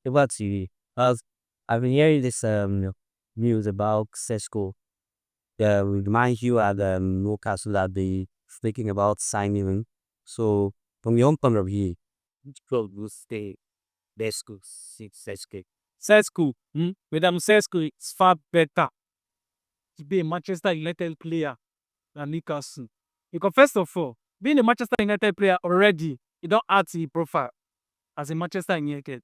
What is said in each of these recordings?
over to you. As I've been hearing this news about Sessko. Mind you, at Newcastle that they speaking about signing him. So from your own point of view, which club will stay best school six Sessko? Sessko, Madam Sessko is far better to be a Manchester United player than Newcastle. Because first of all, being a Manchester United player already, you don't add to your profile as a Manchester United.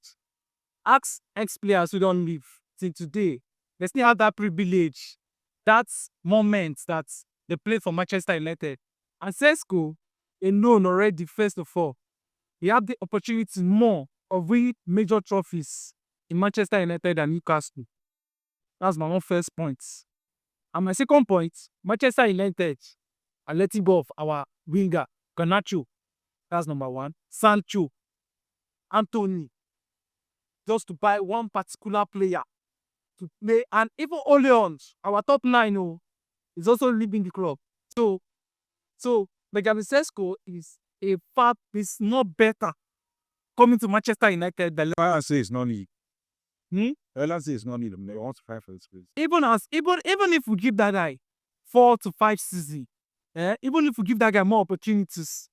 Ask ex-players who don't live till today. They still have that privilege, that moment that they played for Manchester United. And Sessko, known already, first of all, he had the opportunity more of winning major trophies in Manchester United and Newcastle. That's my own first point. And my second point, Manchester United are letting go of our winger, Garnacho. That's number one. Sancho, Anthony, just to buy one particular player to play. And even Oleon, our top nine, is also leaving the club. So Benjamin Sessko is not better coming to Manchester United than I say it's not need. I say it's not need. They want to fight for this place. even if we give that guy 4 to 5 seasons, even if we give that guy more opportunities,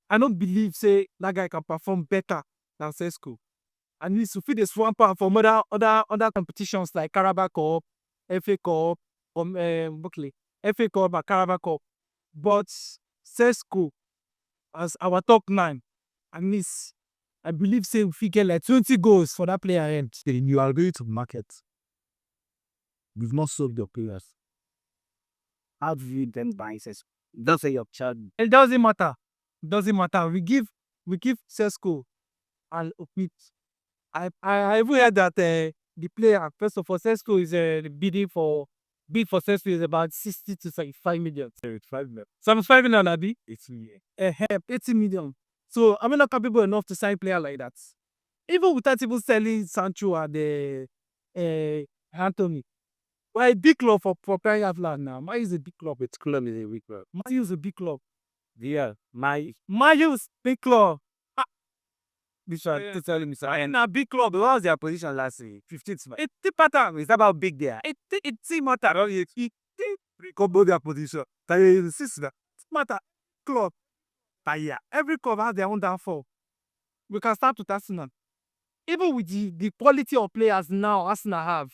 I don't believe say that guy can perform better than Sessko. And needs to feed the swamper from other competitions like Carabao Cup, FA Cup, Buckley, FA Cup and Carabao Cup. But Sessko as our top 9, and this, I believe say if we get like 20 goals for that player end. Then you are going to market. You've not sold your players. How do you then buy Sessko? Don't say your child. It doesn't matter. It doesn't matter. We give Sessko and Opit. I even heard that the player, first of all, Sessko is bid for Sessko is about 60 to 75 million. 75 million. 75 million, Abi? 80 million. 80 million. So I'm not capable enough to sign a player like that. Even without even selling Sancho and Anthony. We're a big club for crying out loud now. Man is a big club. Which club is a weak club? Man is a big club. Yeah, Man is big club. This one Yeah. to tell me, sir. And a big club. What was their position last week? 15th. It's the pattern. Is that about big there? It's a matter. Recover their position. That is sister. Matter. Club. Tire. Every club has their own downfall. We can start with Arsenal. Even with the quality of players now Arsenal have,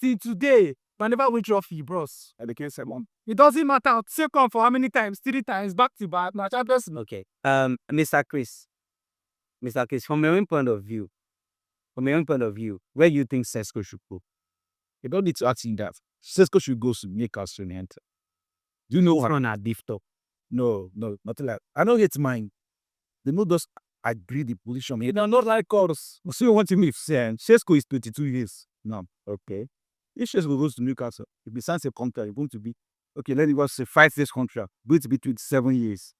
till today, they never win trophy, bros. And they can't say one. It doesn't matter. Second for how many times? 3 times, back to back. Now, Champions League. Okay. Mr. Chris, from your own point of view, where do you think Sessko should go? You don't need to ask him that. Sessko should go to Newcastle and enter. Do you know what? On a diff top. No, nothing like that. I don't get mine. They not just agree the position. They are not like us. So you want to me saying Sessko is 22 years now. Okay. If Sessko goes to Newcastle, if he signs a contract, it's going to be okay. Let it was say 5 years contract, going to be 27 years.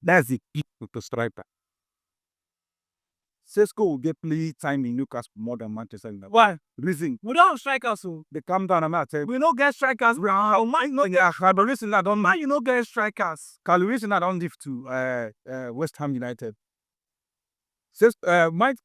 That's the key to striker. Sessko will get play time in Newcastle more than Manchester United. Why? Reason We don't have strikers, so they calm down. I'm not telling you. we don't get strikers. Oh, man, no, yeah, but reason I don't. Man, you don't get strikers. Carl, reason I don't live to West Ham United. Says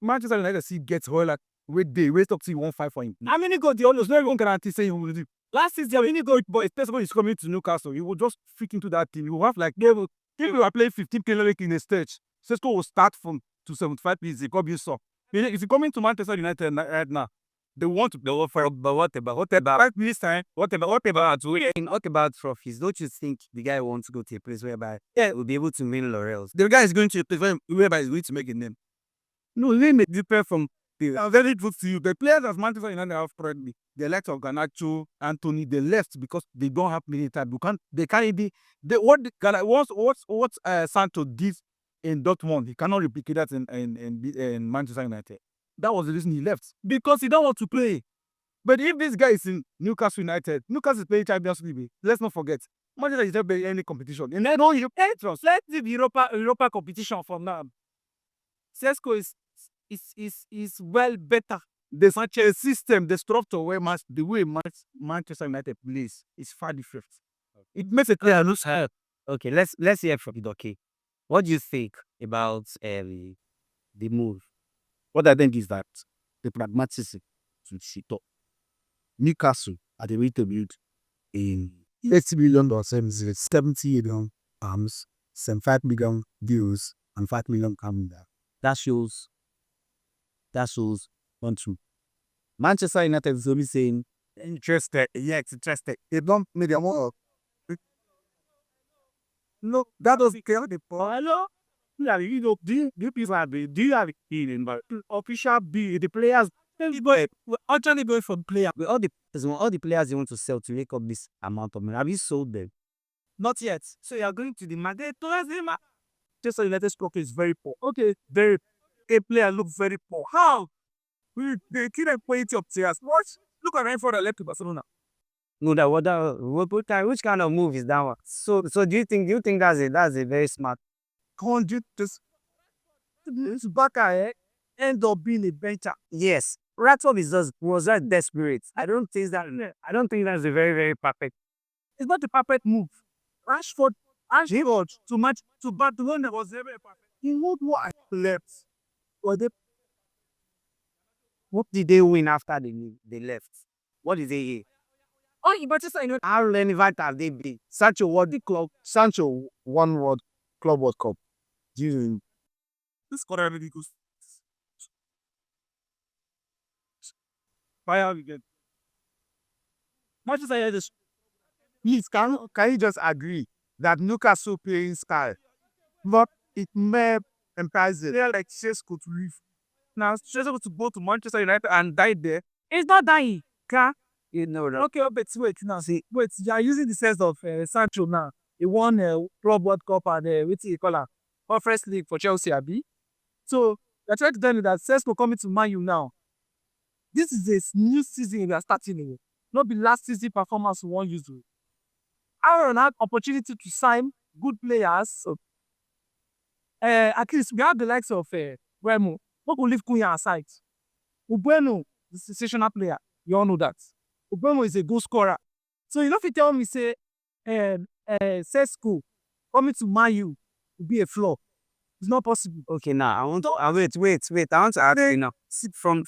Manchester United see gets oil like wait they wait up to 1.5 for him. How many goals the owners not even guarantee say he will do? Last season, when he go, but especially when he's coming to Newcastle, he will just freak into that team. He will have like if we are playing 15 km in a stage, Sessko will start from 275 please. He got you so. If you coming to Manchester United right now, they want to go for But what about 5 minutes time. what about trophies? Don't you think the guy wants to go to a place whereby will be able to win laurels? The guy is going to a place whereby he's going to make a name. No, they may differ from the I'm very good to you. The players of Manchester United have currently the likes of Garnacho, Anthony, they left because they don't have many time. They can't even what Sancho did in Dortmund, he cannot replicate that in Manchester United. That was the reason he left. Because he don't want to play. But if this guy is in Newcastle United, Newcastle is playing Champions League. Let's not forget. Manchester is not playing any competition. And then all you Let's leave Europa competition for now. Sessko is well better. the such a system, the structure where the way Manchester United plays is far different. It makes it clear. Okay, let's hear from Doki. What do you think about the move? What I think is that the pragmatism to shit up. Newcastle are the way to build a $80 million or 70 million pounds, 75 million euros, and 5 million Canada. That shows 1 2. Manchester United is only saying Interested, yes, interested. They don't make their more. No, that doesn't care the point. Hello? Yeah, do you people have do you have a feeling but official B the players we're actually going for player. with all the players they want to sell to make up this amount of money. Have you sold them? Not yet. So you are going to the market. Manchester United stock is very poor. Okay, very a player look very poor. How? They kill the quality of players. What? Look at Rainford left to Barcelona. No, which kind of move is that one? So do you think that's a very smart? Can't you just this Baka end up being a bencher? Yes, Ratov was that desperate. I don't think that's a very very perfect. It's not the perfect move. Rashford to match to Barcelona was very perfect. You know what left? Or they What did they win after they left? What did they hear? oh Manchester United How relevant have they been? Sancho won the club. Sancho won Club World Cup. During this quarter really goes fire again. Manchester United is please, can you just agree that Newcastle playing style, but it may entice it. player like Sessko to leave. Now Sessko to go to Manchester United and die there. It's not dying. Car. You know that. Okay, but wait now. See, wait, you are using the sense of Sancho now. He won Club World Cup and what you call her? Conference League for Chelsea, Abi. So you're trying to tell me that Sessko coming to Man U now. This is a new season we are starting in. Not the last season performance we want use. Aaron had opportunity to sign good players. So, at least we have the likes of Wemo. What will leave Cunha aside? Ubueno is a sensational player. You all know that. Ubueno is a goal scorer. So you know if you tell me say Sessko coming to Man U will be a flaw. It's not possible. Okay, now I want to wait. I want to ask you now. From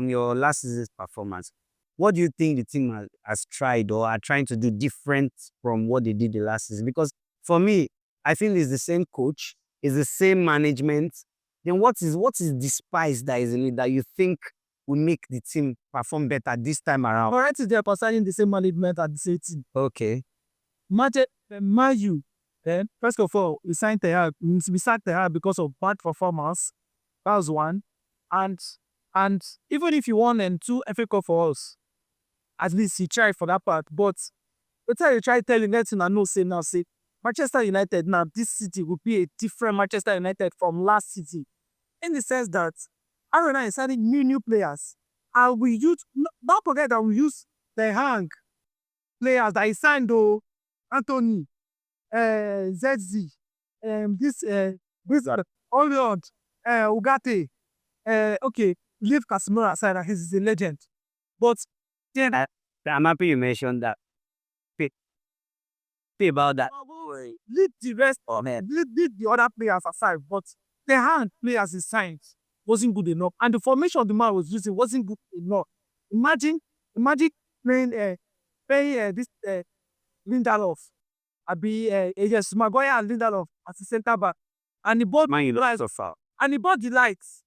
your last season's performance, what do you think the team has tried or are trying to do different from what they did the last season? Because for me, I feel it's the same coach, it's the same management. Then what is the spice that is in it that you think will make the team perform better this time around? Alright, they are concerning the same management at the same team. Okay. Man U. Then first of all, we signed Tehag because of bad performance. That was one. And even if you won 2 FA Cup for us, at least he tried for that part. But the time you try telling nothing I know say Manchester United now, this city will be a different Manchester United from last season. In the sense that Aaron is signing new players. And we use don't forget that we use the hang players that he signed though. Anthony, ZZ, this Orion, Ugarte, okay, leave Casemiro aside, he's a legend. But then I'm happy you mentioned that. Pay about that. leave the rest, leave the other players aside. But the hand players he signed wasn't good enough, and the formation the man was using wasn't good enough. Imagine playing this Lindelof. Yes, Maguire and Lindelof as a centre back. And he bought Man, you lights so far. and he bought the lights.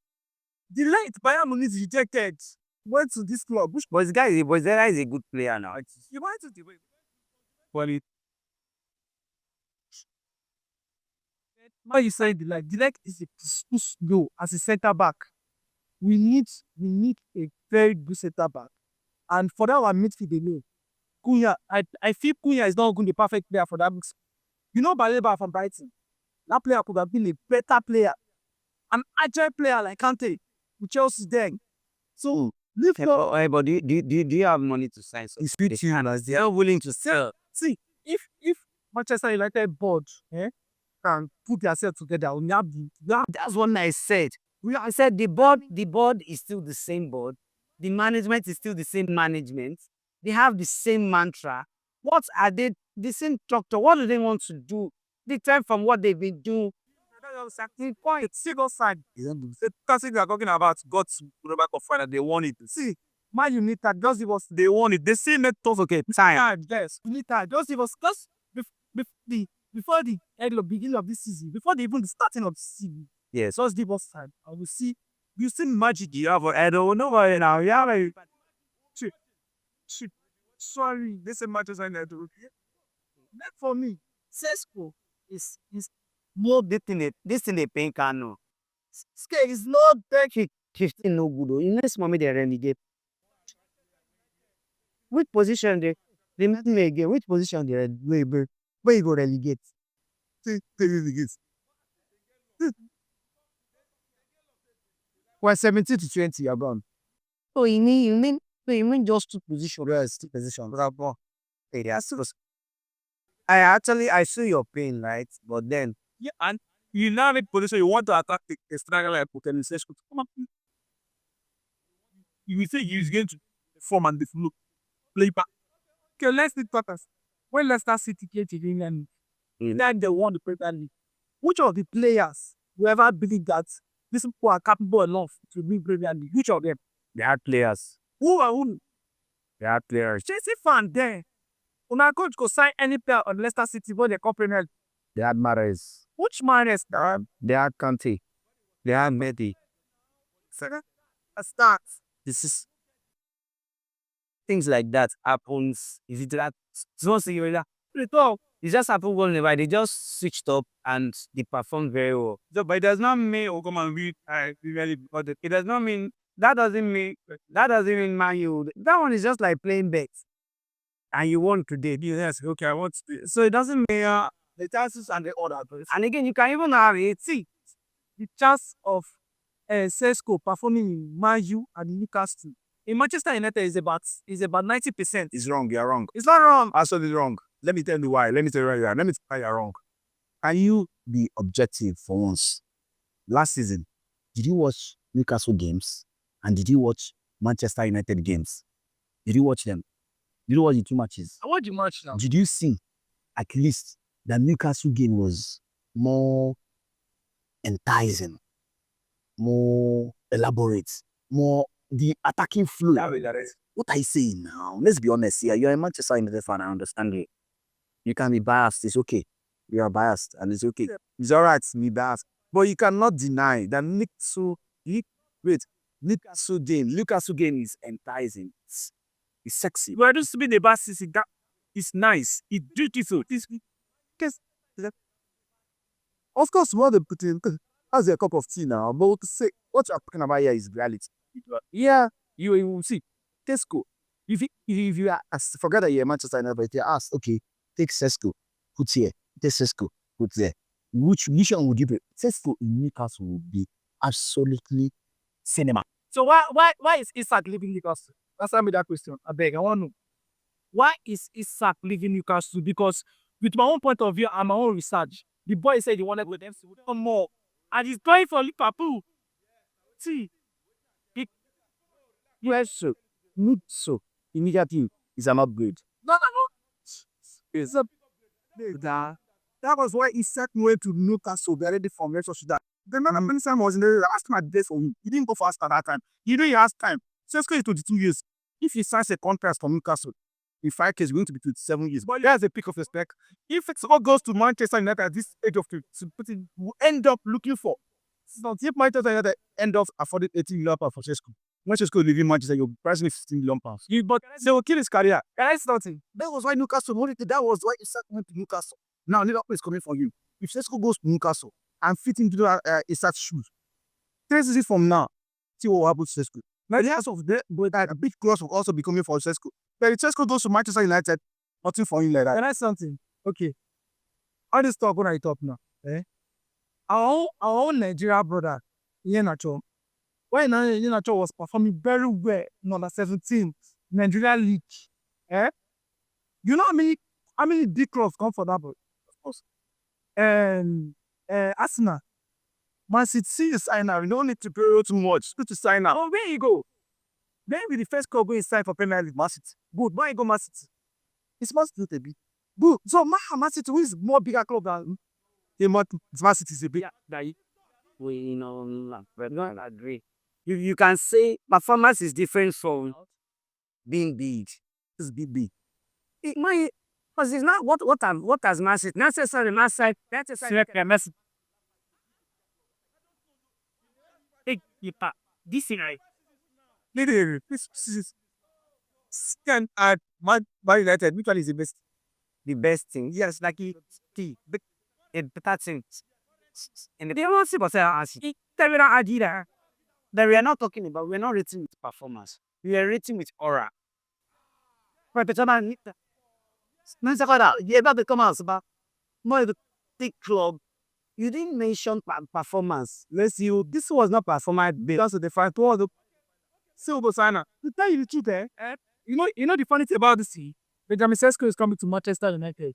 The light Bayern Munich rejected. Went to this club. Which But this guy is a good player now. you went to the way. Well, now you said the light is too slow as a centre back. We need a very good centre back. And for that our midfield alone, Cunha, I feel Cunha is not going to be the perfect player for that mix. You know Baleba from Brighton. That player could have been a better player. An agile player like Kante with Chelsea then. So lift up. But do you have money to sign? So they are willing to sell. See, if Manchester United board can put themselves together, we have That's what I said. I said the board is still the same board. The management is still the same management. They have the same mantra. What are they? The same structure. What do they want to do? Different from what they've been doing. Quiet, single side. The classic they are talking about got to the back of final. They won it. See, Man United just give us. They won it. They still make tough okay time. Yes, United just give us just before the end of beginning of this season, before the even the starting of the season. Yes. Just give us time. I will see. You see magic you have. I don't know why now. Yeah, like, shit, shit. Sorry, this is Manchester United. Not for me. Sessko is more This thing they paying Kano. scale is not that 15 no good. In this moment they relegate. Which position they met me again? Which position where you go relegate? See, this. Well, 17 to 20, you're gone. So you mean just two positions? Yes, two positions. Bravo. Hey, that's so. I see your pain, right? But then Yeah, and you now need position. You want to attack the striker like Putin Sessko. Come on. You will say he's going to form and the flow. Play back. Okay, let's think purpose. When Leicester City came to England, then they won the Premier League. Which of the players will ever believe that these people are capable enough to win Premier League? Which of them? they had players. Who are who? They had players. Chelsea fan there. Una coach go sign any player on Leicester City when they come Premier League. They had Mahrez. Which man is They had Kante. They had Mehdi. second? A start. This is things like that happens. Is it that? It just happened whenever they just switched up and they performed very well. So, but it does not mean we'll come and win Premier League. But it does not mean that doesn't mean Man U. That one is just like playing bets. And you won today. Yes, okay, I want to. So it doesn't mean the chances and the order. And again, you can even have it. See, the chance of Sessko performing in Man U and Newcastle in Manchester United is about 90%. It's wrong. You're wrong. It's not wrong. Absolutely wrong. Let me tell you why. Let me tell you why you are. Let me tell you why you're wrong. Can you be objective for once? Last season, did you watch Newcastle games? And did you watch Manchester United games? Did you watch them? Did you watch the two matches? I watch the match now. Did you see at least the Newcastle game was more enticing, more elaborate, more the attacking flow? What are you saying now? Let's be honest here. You're a Manchester United fan, I understand it. You can be biased, it's okay. You are biased and it's okay. It's all right to be biased. But you cannot deny that Newcastle game is enticing. It's sexy. We are just to be the best season. It's nice. It's beautiful. Of course, what they put in as a cup of tea now, but to say what you're talking about here is reality. Yeah, you will see. Sessko. If you are forget that you're a Manchester United, but you ask, okay, take Sessko, put here, take Sessko, put there. Which one would you pick? Sessko in Newcastle would be absolutely cinema. So why is Isak leaving Newcastle? Answer me that question. I beg. I want to know. Why is Isak leaving Newcastle? Because with my own point of view and my own research, the boy said he wanted with them to do more. And he's going for Liverpool. See. So immediately is an upgrade. No. It's a that was why Isak went to Newcastle. They already from Manchester United. The man Benzema was in the last time I for him. He didn't go fast at that time. He knew he has time. Sessko is 22 years. If he signs a contract for Newcastle, in 5 years, going to be 27 years. But there's a pick of respect. If Sessko goes to Manchester United at this age of 20, will end up looking for. So if Manchester United end up affording 18 million pounds for Sessko, when Sessko leaving Manchester, you're pricing 15 million pounds. But They will kill his career. can I say something? That was why Newcastle wanted it. That was why Isak went to Newcastle. Now Liverpool is coming for you. If Sessko goes to Newcastle and fit into Isak's shoes, 3 seasons from now, see what will happen to Sessko. now the house of the A big cross will also be coming for Sessko. But if Sessko goes to Manchester United, nothing for him like that. Can I say something? Okay. All this talk when I talk now. Our own Nigeria brother, Iheanacho, when Iheanacho was performing very well in under 17 Nigeria League. You know how many big clubs come for that boy? Of course. Arsenal. Man City is sign now. You don't need to pay too much. Good to sign now. Oh, where you go? Then be the first club going to sign for Premier League. Man City. Good. Why you go Man City? it's must do to be. Good. So Man City, who is more bigger club than Man City is a big. Yeah, that we we don't agree. You can say performance is different from being big. It's big. My because it's not what has Man City necessarily Man City Messi. Hey, this thing, right? Literally, this can add Man United. Which one is the best? the best thing. Yes, like a better thing. And the only thing as tell me that idea that we are not talking about, we're not rating with performance. We are rating with aura. But the man, you ever become a super more of a big club. You didn't mention performance. Let's see, this was not performance Because of the fact all the Silver Sana. To tell you the truth, You know the funny thing about this thing? Benjamin Sessko is coming to Manchester United.